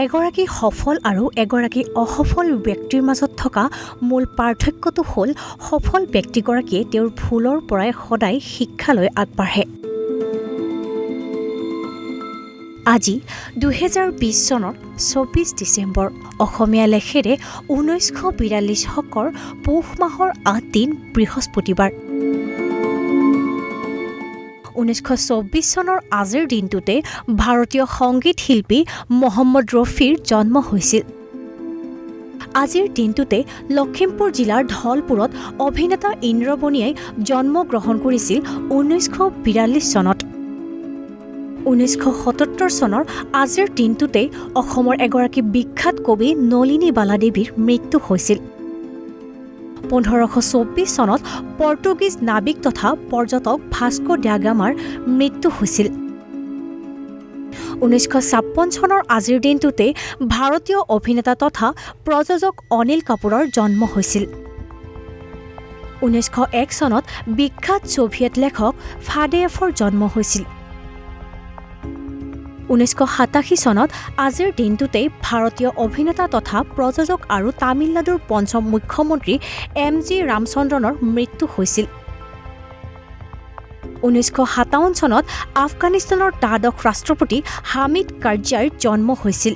এগৰাকী সফল আৰু এগৰাকী অসফল ব্যক্তিৰ মাজত থকা মূল পাৰ্থক্যটো হ'ল সফল ব্যক্তিগৰাকীয়ে তেওঁৰ ভুলৰ পৰাই সদায় শিক্ষালৈ আগবাঢ়ে। আজি 2020 চনৰ 24 ডিচেম্বৰ অসমীয়া লেখেৰে 1942 শকৰ পুহ মাহৰ 8 দিন বৃহস্পতিবাৰ। 1924 চনৰ আজিৰ দিনটোতে ভাৰতীয় সংগীত শিল্পী মহম্মদ ৰফিৰ জন্ম হৈছিল। আজিৰ দিনটোতে লখিমপুৰ জিলাৰ ধলপুৰত অভিনেতা ইন্দ্ৰবনিয়াই জন্মগ্ৰহণ কৰিছিল 1942 চনত। 1977 চনৰ আজিৰ দিনটোতে অসমৰ এগৰাকী বিখ্যাত কবি নলিনী বালাদেৱীৰ মৃত্যু হৈছিল। 1524 চনত পৰ্তুগীজ নাবিক তথা পৰ্যটক ভাস্কো ডা গামাৰ মৃত্যু হৈছিল। 1956 চনৰ আজিৰ দিনটোতে ভাৰতীয় অভিনেতা তথা প্ৰযোজক অনিল কাপুৰৰ জন্ম হৈছিল। 1901 চনত বিখ্যাত ছ'ভিয়েট লেখক ফাডেয়েফৰ জন্ম হৈছিল। 1987 চনত আজিৰ দিনটোতেই ভাৰতীয় অভিনেতা তথা প্ৰযোজক আৰু তামিলনাডুৰ পঞ্চম মুখ্যমন্ত্ৰী এম.জি. ৰামচন্দ্ৰনৰ মৃত্যু হৈছিল। 1957 চনত আফগানিস্তানৰ দ্বাদশ ৰাষ্ট্ৰপতি হামিদ কাৰজাইৰ জন্ম হৈছিল।